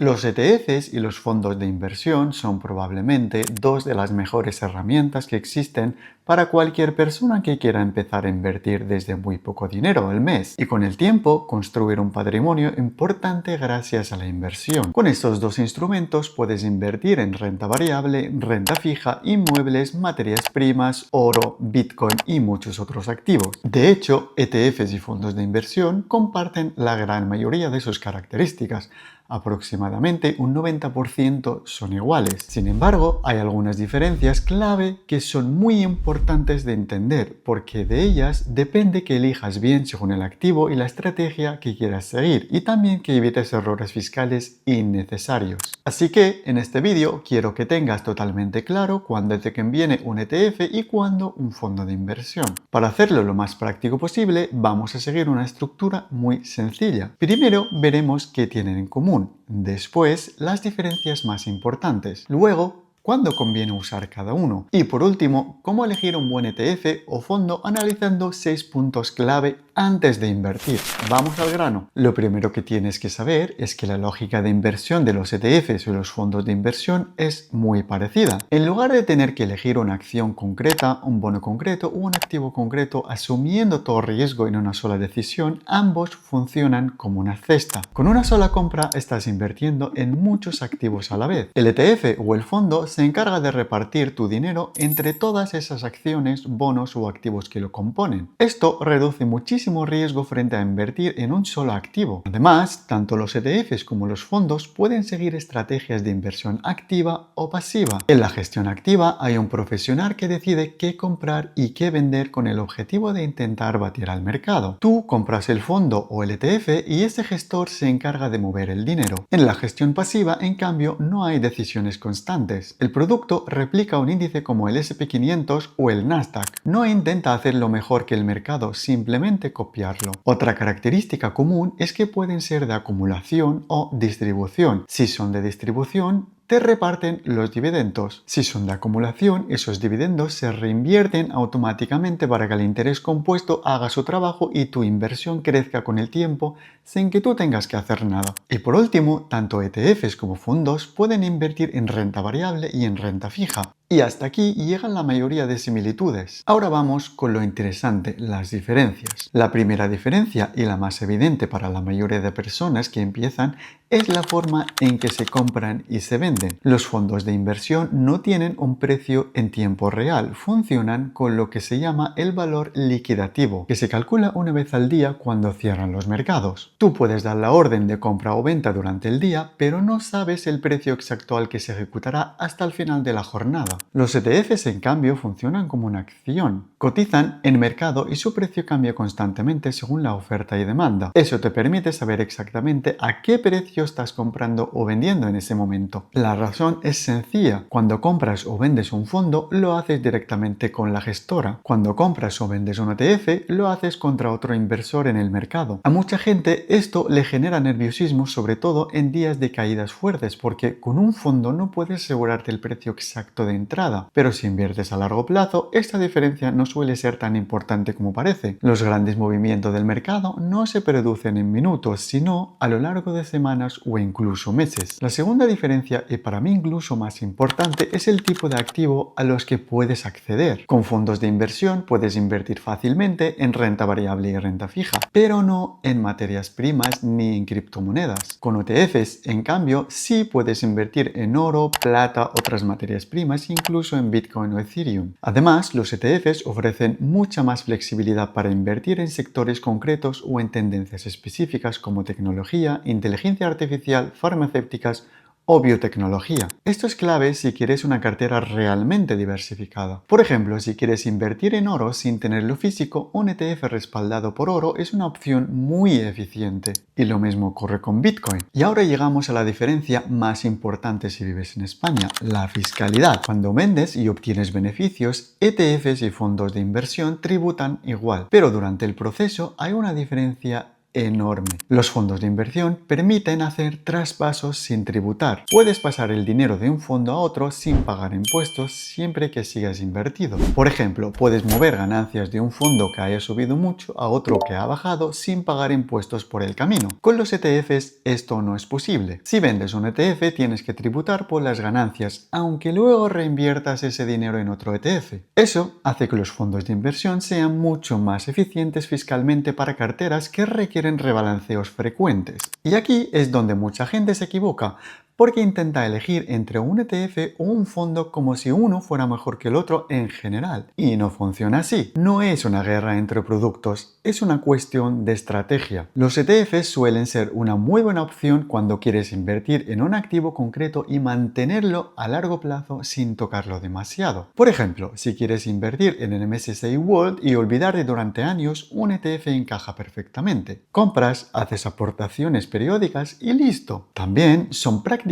Los ETFs y los fondos de inversión son probablemente dos de las mejores herramientas que existen para cualquier persona que quiera empezar a invertir desde muy poco dinero al mes y con el tiempo construir un patrimonio importante gracias a la inversión. Con estos dos instrumentos puedes invertir en renta variable, renta fija, inmuebles, materias primas, oro, Bitcoin y muchos otros activos. De hecho, ETFs y fondos de inversión comparten la gran mayoría de sus características. Aproximadamente un 90% son iguales. Sin embargo, hay algunas diferencias clave que son muy importantes de entender, porque de ellas depende que elijas bien según el activo y la estrategia que quieras seguir, y también que evites errores fiscales innecesarios. Así que en este vídeo quiero que tengas totalmente claro cuándo te conviene un ETF y cuándo un fondo de inversión. Para hacerlo lo más práctico posible, vamos a seguir una estructura muy sencilla. Primero veremos qué tienen en común. Después, las diferencias más importantes. Luego, cuándo conviene usar cada uno. Y por último, cómo elegir un buen ETF o fondo analizando 6 puntos clave antes de invertir. Vamos al grano. Lo primero que tienes que saber es que la lógica de inversión de los ETFs y los fondos de inversión es muy parecida. En lugar de tener que elegir una acción concreta, un bono concreto o un activo concreto asumiendo todo riesgo en una sola decisión, ambos funcionan como una cesta. Con una sola compra estás invirtiendo en muchos activos a la vez. El ETF o el fondo se encarga de repartir tu dinero entre todas esas acciones, bonos o activos que lo componen. Esto reduce muchísimo riesgo frente a invertir en un solo activo. Además, tanto los ETFs como los fondos pueden seguir estrategias de inversión activa o pasiva. En la gestión activa hay un profesional que decide qué comprar y qué vender con el objetivo de intentar batir al mercado. Tú compras el fondo o el ETF y ese gestor se encarga de mover el dinero. En la gestión pasiva, en cambio, no hay decisiones constantes. El producto replica un índice como el S&P 500 o el Nasdaq. No intenta hacerlo mejor que el mercado, simplemente copiarlo. Otra característica común es que pueden ser de acumulación o distribución. Si son de distribución, te reparten los dividendos. Si son de acumulación, esos dividendos se reinvierten automáticamente para que el interés compuesto haga su trabajo y tu inversión crezca con el tiempo sin que tú tengas que hacer nada. Y por último, tanto ETFs como fondos pueden invertir en renta variable y en renta fija. Y hasta aquí llegan la mayoría de similitudes. Ahora vamos con lo interesante, las diferencias. La primera diferencia y la más evidente para la mayoría de personas que empiezan es la forma en que se compran y se venden. Los fondos de inversión no tienen un precio en tiempo real, funcionan con lo que se llama el valor liquidativo, que se calcula una vez al día cuando cierran los mercados. Tú puedes dar la orden de compra o venta durante el día, pero no sabes el precio exacto al que se ejecutará hasta el final de la jornada. Los ETFs, en cambio, funcionan como una acción. Cotizan en mercado y su precio cambia constantemente según la oferta y demanda. Eso te permite saber exactamente a qué precio estás comprando o vendiendo en ese momento. La razón es sencilla. Cuando compras o vendes un fondo, lo haces directamente con la gestora. Cuando compras o vendes un ETF, lo haces contra otro inversor en el mercado. A mucha gente esto le genera nerviosismo, sobre todo en días de caídas fuertes, porque con un fondo no puedes asegurarte el precio exacto de entrada. Pero si inviertes a largo plazo, esta diferencia no suele ser tan importante como parece. Los grandes movimientos del mercado no se producen en minutos, sino a lo largo de semanas o incluso meses. La segunda diferencia, y para mí incluso más importante, es el tipo de activo a los que puedes acceder. Con fondos de inversión puedes invertir fácilmente en renta variable y renta fija, pero no en materias primas ni en criptomonedas. Con ETFs, en cambio, sí puedes invertir en oro, plata, otras materias primas, incluso en Bitcoin o Ethereum. Además, los ETFs ofrecen mucha más flexibilidad para invertir en sectores concretos o en tendencias específicas como tecnología, inteligencia artificial, farmacéuticas o biotecnología. Esto es clave si quieres una cartera realmente diversificada. Por ejemplo, si quieres invertir en oro sin tenerlo físico, un ETF respaldado por oro es una opción muy eficiente. Y lo mismo ocurre con Bitcoin. Y ahora llegamos a la diferencia más importante si vives en España, la fiscalidad. Cuando vendes y obtienes beneficios, ETFs y fondos de inversión tributan igual. Pero durante el proceso hay una diferencia enorme. Los fondos de inversión permiten hacer traspasos sin tributar. Puedes pasar el dinero de un fondo a otro sin pagar impuestos siempre que sigas invertido. Por ejemplo, puedes mover ganancias de un fondo que haya subido mucho a otro que ha bajado sin pagar impuestos por el camino. Con los ETFs esto no es posible. Si vendes un ETF tienes que tributar por las ganancias, aunque luego reinviertas ese dinero en otro ETF. Eso hace que los fondos de inversión sean mucho más eficientes fiscalmente para carteras que requieren rebalanceos frecuentes. Y aquí es donde mucha gente se equivoca, porque intenta elegir entre un ETF o un fondo como si uno fuera mejor que el otro en general. Y no funciona así. No es una guerra entre productos, es una cuestión de estrategia. Los ETFs suelen ser una muy buena opción cuando quieres invertir en un activo concreto y mantenerlo a largo plazo sin tocarlo demasiado. Por ejemplo, si quieres invertir en el MSCI World y olvidarte durante años, un ETF encaja perfectamente. Compras, haces aportaciones periódicas y listo. También son prácticamente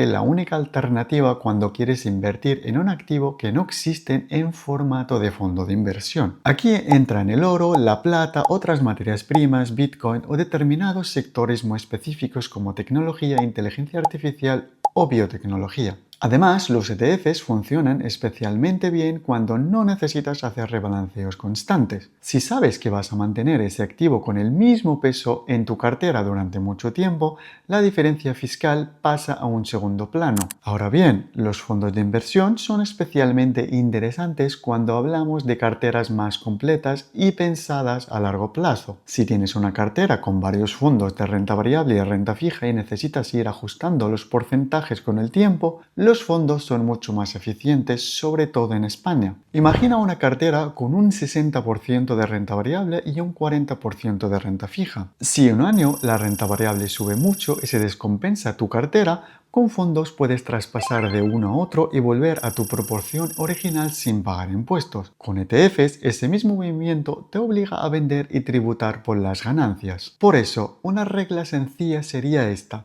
la única alternativa cuando quieres invertir en un activo que no existen en formato de fondo de inversión. Aquí entran el oro, la plata, otras materias primas, Bitcoin o determinados sectores muy específicos como tecnología, inteligencia artificial o biotecnología. Además, los ETFs funcionan especialmente bien cuando no necesitas hacer rebalanceos constantes. Si sabes que vas a mantener ese activo con el mismo peso en tu cartera durante mucho tiempo, la diferencia fiscal pasa a un segundo plano. Ahora bien, los fondos de inversión son especialmente interesantes cuando hablamos de carteras más completas y pensadas a largo plazo. Si tienes una cartera con varios fondos de renta variable y renta fija y necesitas ir ajustando los porcentajes con el tiempo, los fondos son mucho más eficientes, sobre todo en España. Imagina una cartera con un 60% de renta variable y un 40% de renta fija. Si un año la renta variable sube mucho y se descompensa tu cartera, con fondos puedes traspasar de uno a otro y volver a tu proporción original sin pagar impuestos. Con ETFs, ese mismo movimiento te obliga a vender y tributar por las ganancias. Por eso, una regla sencilla sería esta: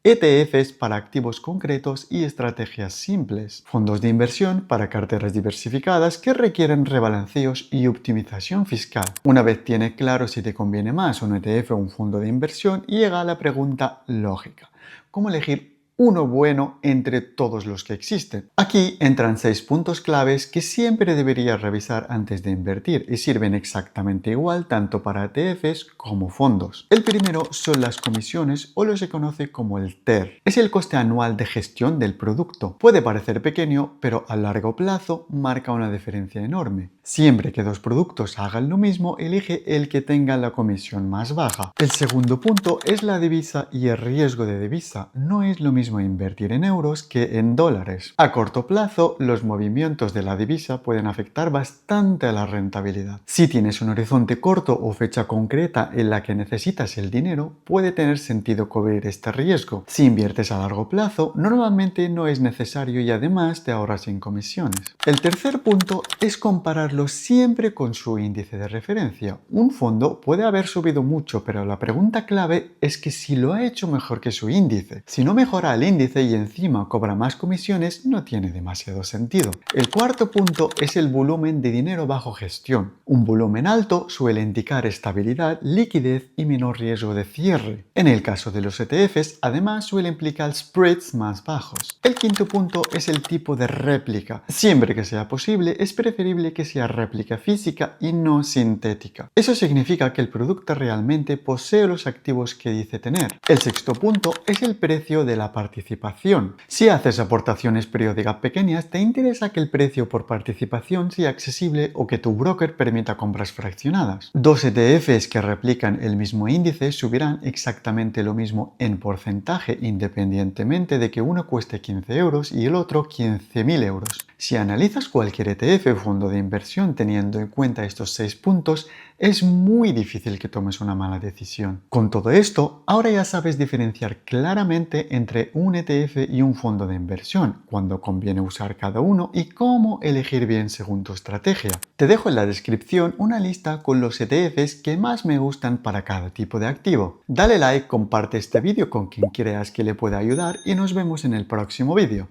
ETFs para activos concretos y estrategias simples. Fondos de inversión para carteras diversificadas que requieren rebalanceos y optimización fiscal. Una vez tienes claro si te conviene más un ETF o un fondo de inversión, llega la pregunta lógica: ¿cómo elegir uno bueno entre todos los que existen? Aquí entran 6 puntos claves que siempre deberías revisar antes de invertir y sirven exactamente igual tanto para ETFs como fondos. El primero son las comisiones, o lo se conoce como el TER. Es el coste anual de gestión del producto. Puede parecer pequeño, pero a largo plazo marca una diferencia enorme. Siempre que dos productos hagan lo mismo, elige el que tenga la comisión más baja. El segundo punto es la divisa y el riesgo de divisa. No es lo mismo invertir en euros que en dólares. A corto plazo, los movimientos de la divisa pueden afectar bastante a la rentabilidad. Si tienes un horizonte corto o fecha concreta en la que necesitas el dinero, puede tener sentido cubrir este riesgo. Si inviertes a largo plazo, normalmente no es necesario y además te ahorras en comisiones. El tercer punto es compararlo siempre con su índice de referencia. Un fondo puede haber subido mucho, pero la pregunta clave es que si lo ha hecho mejor que su índice. Si no mejora al índice y encima cobra más comisiones, no tiene demasiado sentido. El cuarto punto es el volumen de dinero bajo gestión. Un volumen alto suele indicar estabilidad, liquidez y menor riesgo de cierre. En el caso de los ETFs, además suele implicar spreads más bajos. El quinto punto es el tipo de réplica. Siempre que sea posible, es preferible que sea réplica física y no sintética. Eso significa que el producto realmente posee los activos que dice tener. El sexto punto es el precio de la participación. Si haces aportaciones periódicas pequeñas, te interesa que el precio por participación sea accesible o que tu broker permita compras fraccionadas. Dos ETFs que replican el mismo índice subirán exactamente lo mismo en porcentaje, independientemente de que uno cueste 15 euros y el otro 15.000 euros. Si analizas cualquier ETF o fondo de inversión teniendo en cuenta estos 6 puntos, es muy difícil que tomes una mala decisión. Con todo esto, ahora ya sabes diferenciar claramente entre un ETF y un fondo de inversión, cuándo conviene usar cada uno y cómo elegir bien según tu estrategia. Te dejo en la descripción una lista con los ETFs que más me gustan para cada tipo de activo. Dale like, comparte este vídeo con quien creas que le pueda ayudar y nos vemos en el próximo vídeo.